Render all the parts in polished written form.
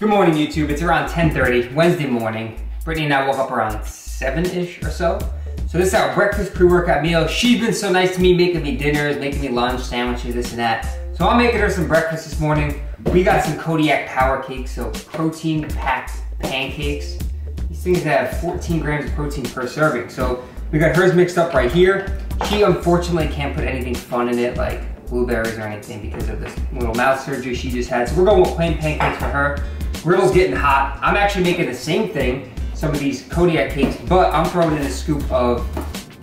Good morning, YouTube. It's around 10:30, Wednesday morning. Brittany and I woke up around 7-ish or so. So this is our breakfast pre-workout meal. She's been so nice to me, making me dinners, making me lunch, sandwiches, this and that. So I'm making her some breakfast this morning. We got some Kodiak Power Cakes, so protein-packed pancakes. These things have 14 grams of protein per serving. So we got hers mixed up right here. She unfortunately can't put anything fun in it, like blueberries or anything, because of this little mouth surgery she just had. So we're going with plain pancakes for her. Griddle's getting hot. I'm actually making the same thing, some of these Kodiak cakes, but I'm throwing in a scoop of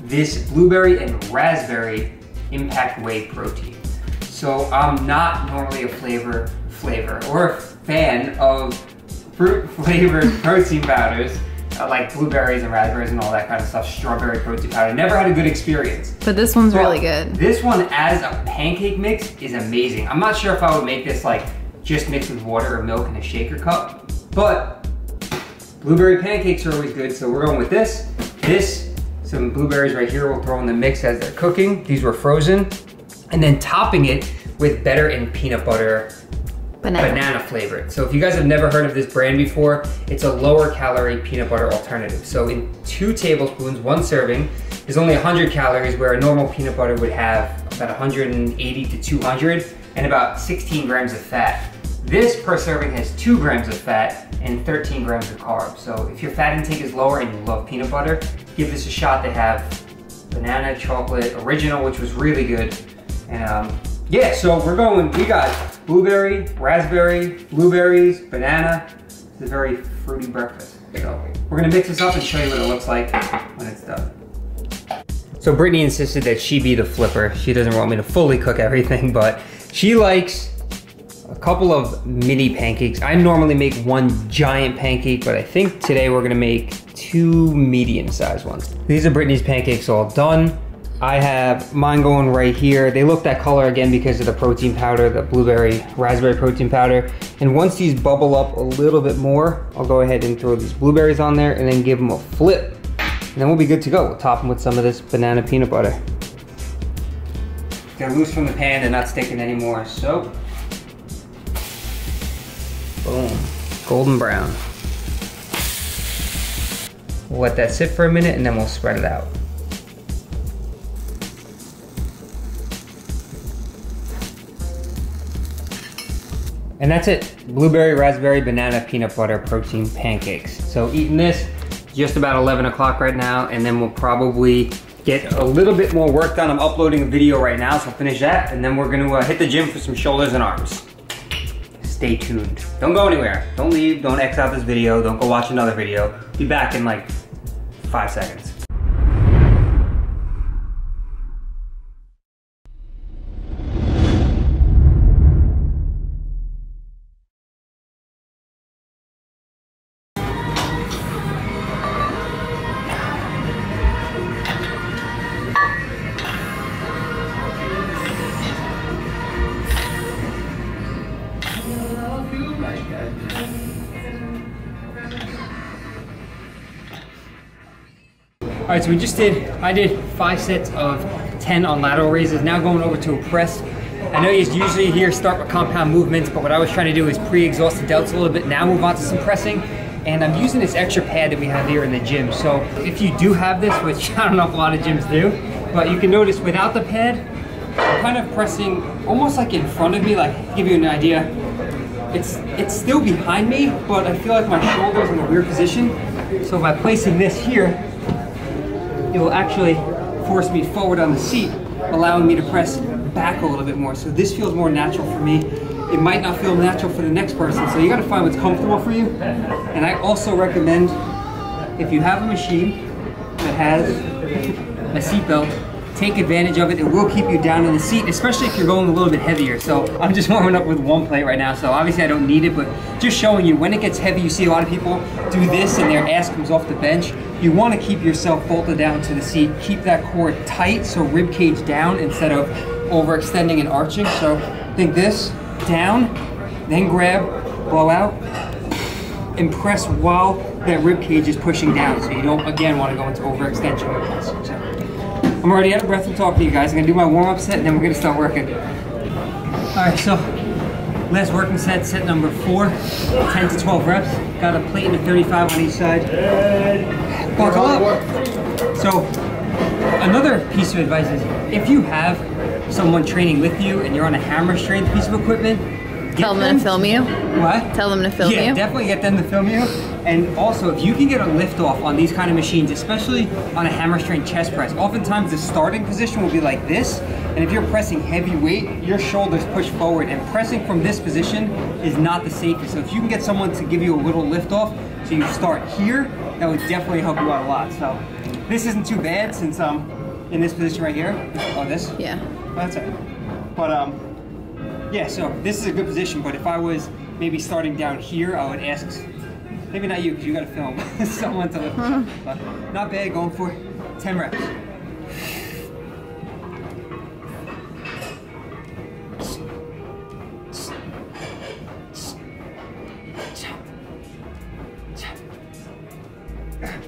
this blueberry and raspberry impact whey protein. So I'm not normally a flavor or a fan of fruit flavored protein powders, like blueberries and raspberries and all that kind of stuff, strawberry protein powder. Never had a good experience. But this one's really good. This one as a pancake mix is amazing. I'm not sure if I would make this like just mixed with water or milk in a shaker cup, but blueberry pancakes are always good, so we're going with this. Some blueberries right here we'll throw in the mix as they're cooking. These were frozen. And then topping it with better and peanut butter banana flavored. So if you guys have never heard of this brand before, it's a lower calorie peanut butter alternative. So in 2 tablespoons, 1 serving, is only 100 calories, where a normal peanut butter would have about 180 to 200 and about 16 grams of fat. This per serving has 2 grams of fat and 13 grams of carbs. So if your fat intake is lower and you love peanut butter, give this a shot. They have banana, chocolate, original, which was really good. And yeah, so we got blueberry, raspberry, blueberries, banana. It's a very fruity breakfast. So we're gonna mix this up and show you what it looks like when it's done. So Brittany insisted that she be the flipper. She doesn't want me to fully cook everything, but she likes a couple of mini pancakes. I normally make 1 giant pancake, but I think today we're gonna make 2 medium-sized ones. These are Brittany's pancakes all done. I have mine going right here. They look that color again because of the protein powder, the blueberry, raspberry protein powder. And once these bubble up a little bit more, I'll go ahead and throw these blueberries on there and then give them a flip. And then we'll be good to go. We'll top them with some of this banana peanut butter. They're loose from the pan, they're not sticking anymore, so. Boom, golden brown. We'll let that sit for a minute and then we'll spread it out. And that's it, blueberry, raspberry, banana, peanut butter, protein pancakes. So eating this, just about 11 o'clock right now, and then we'll probably get a little bit more work done. I'm uploading a video right now, so I'll finish that, and then we're gonna hit the gym for some shoulders and arms. Stay tuned. Don't go anywhere. Don't leave, don't X out this video, don't go watch another video. Be back in like 5 seconds. All right, so I did 5 sets of 10 on lateral raises, now going over to a press. I know you usually hear start with compound movements, but what I was trying to do is pre-exhaust the delts a little bit, now move on to some pressing. And I'm using this extra pad that we have here in the gym. So if you do have this, which I don't know if a lot of gyms do, but you can notice without the pad, I'm kind of pressing almost like in front of me, like to give you an idea. It's still behind me, but I feel like my shoulder's in a weird position. So by placing this here, it will actually force me forward on the seat, allowing me to press back a little bit more. So this feels more natural for me. It might not feel natural for the next person, so you gotta find what's comfortable for you. And I also recommend, if you have a machine that has a seat belt, take advantage of it. It will keep you down in the seat, especially if you're going a little bit heavier. So I'm just warming up with 1 plate right now, so obviously I don't need it, but just showing you when it gets heavy, you see a lot of people do this and their ass comes off the bench. You want to keep yourself bolted down to the seat. Keep that core tight, so rib cage down instead of overextending and arching. So think this, down, then grab, blow out, and press while that rib cage is pushing down. So you don't, again, want to go into overextension. I'm already out of breath to talk to you guys. I'm gonna do my warm-up set and then we're gonna start working. All right, so Last working set, set number 4, 10 to 12 reps. Got a plate and a 35 on each side. Buckle up. So, another piece of advice is, if you have someone training with you and you're on a hammer strength piece of equipment, tell them to film you. What? Tell them to film you. Yeah, definitely get them to film you. And also, if you can get a lift off on these kind of machines, especially on a hammer strength chest press, oftentimes the starting position will be like this. And if you're pressing heavy weight, your shoulders push forward, and pressing from this position is not the safest. So if you can get someone to give you a little lift off, so you start here, that would definitely help you out a lot. So this isn't too bad since I'm in this position right here. Oh, this? Yeah. Oh, that's it. But yeah, so this is a good position, but if I was maybe starting down here, I would ask, maybe not you, because you got to film, someone to lift. But not bad, going for 10 reps.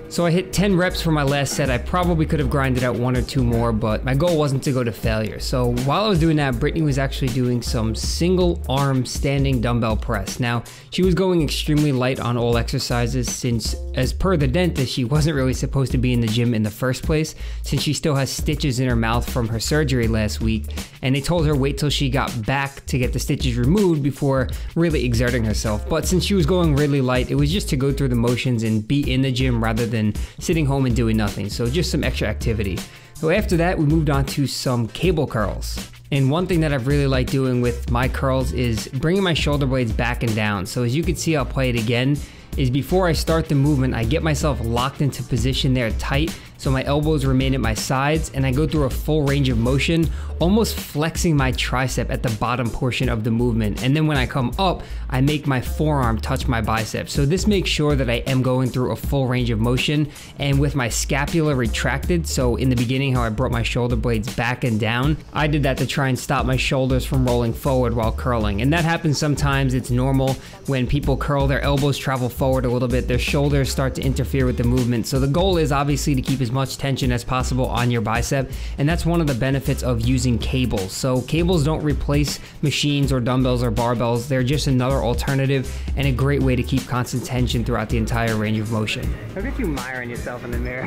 So I hit 10 reps for my last set. I probably could have grinded out 1 or 2 more, but my goal wasn't to go to failure. So while I was doing that, Brittany was actually doing some single arm standing dumbbell press. Now, she was going extremely light on all exercises since, as per the dentist, she wasn't really supposed to be in the gym in the first place, since she still has stitches in her mouth from her surgery last week. And they told her wait till she got back to get the stitches removed before really exerting herself. But since she was going really light, it was just to go through the motions and be in the gym rather than sitting home and doing nothing. So just some extra activity. So after that, we moved on to some cable curls. And one thing that I've really liked doing with my curls is bringing my shoulder blades back and down. So as you can see, I'll play it again, is before I start the movement, I get myself locked into position there tight, so my elbows remain at my sides, and I go through a full range of motion, almost flexing my tricep at the bottom portion of the movement. And then when I come up, I make my forearm touch my bicep. So this makes sure that I am going through a full range of motion, and with my scapula retracted, so in the beginning how I brought my shoulder blades back and down, I did that to try and stop my shoulders from rolling forward while curling. And that happens sometimes. It's normal when people curl, their elbows travel forward a little bit, their shoulders start to interfere with the movement. So the goal is obviously to keep as much tension as possible on your bicep, and that's one of the benefits of using cables. So cables don't replace machines or dumbbells or barbells. They're just another alternative and a great way to keep constant tension throughout the entire range of motion. Look at you admiring yourself in the mirror.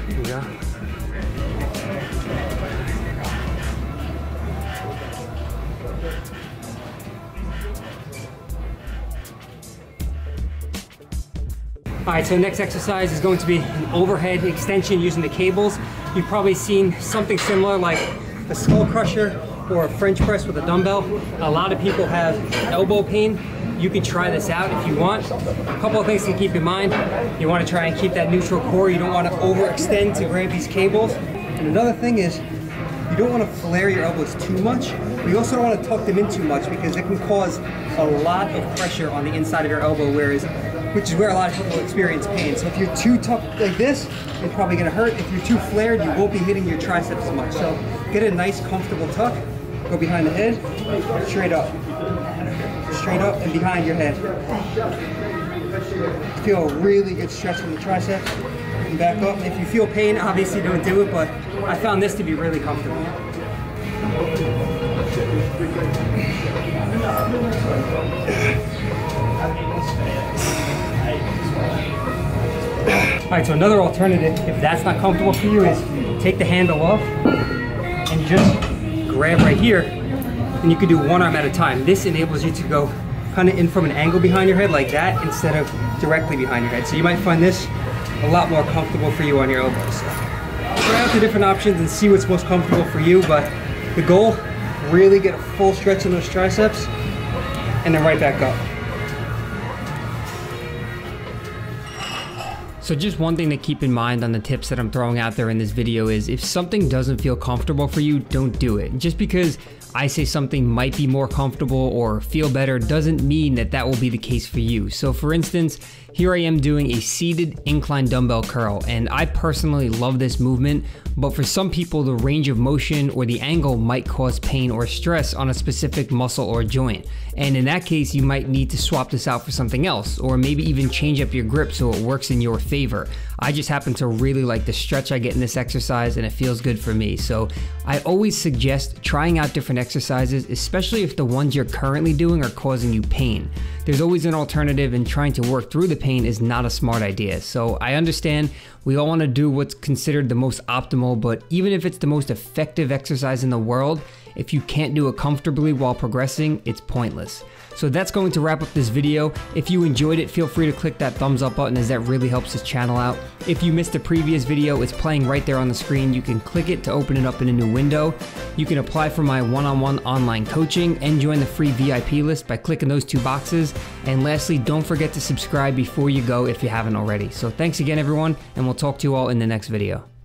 Here we go. All right, so next exercise is going to be an overhead extension using the cables. You've probably seen something similar like a skull crusher or a French press with a dumbbell. A lot of people have elbow pain. You can try this out if you want. A couple of things to keep in mind. You want to try and keep that neutral core. You don't want to overextend to grab these cables. And another thing is, you don't want to flare your elbows too much. You also don't want to tuck them in too much, because it can cause a lot of pressure on the inside of your elbow, which is where a lot of people experience pain. So if you're too tucked like this, it's probably gonna hurt. If you're too flared, you won't be hitting your triceps as much. So get a nice comfortable tuck, go behind the head, straight up and behind your head. Feel a really good stretch from the triceps and back up. If you feel pain, obviously don't do it, but I found this to be really comfortable. All right, so another alternative, if that's not comfortable for you, is take the handle off and just grab right here, and you can do one arm at a time. This enables you to go kind of in from an angle behind your head like that instead of directly behind your head. So you might find this a lot more comfortable for you on your elbows. So try out the different options and see what's most comfortable for you, but the goal, really get a full stretch in those triceps and then right back up. So just one thing to keep in mind on the tips that I'm throwing out there in this video is, if something doesn't feel comfortable for you, don't do it. Just because I say something might be more comfortable or feel better doesn't mean that that will be the case for you. So for instance, here I am doing a seated incline dumbbell curl, and I personally love this movement, but for some people the range of motion or the angle might cause pain or stress on a specific muscle or joint. And in that case, you might need to swap this out for something else, or maybe even change up your grip so it works in your favor. I just happen to really like the stretch I get in this exercise, and it feels good for me. So I always suggest trying out different exercises, especially if the ones you're currently doing are causing you pain. There's always an alternative, and trying to work through the pain is not a smart idea. So I understand we all want to do what's considered the most optimal, but even if it's the most effective exercise in the world, if you can't do it comfortably while progressing, it's pointless. So that's going to wrap up this video. If you enjoyed it, feel free to click that thumbs up button, as that really helps this channel out. If you missed a previous video, it's playing right there on the screen. You can click it to open it up in a new window. You can apply for my one-on-one online coaching and join the free VIP list by clicking those two boxes. And lastly, don't forget to subscribe before you go if you haven't already. So thanks again, everyone, and we'll talk to you all in the next video.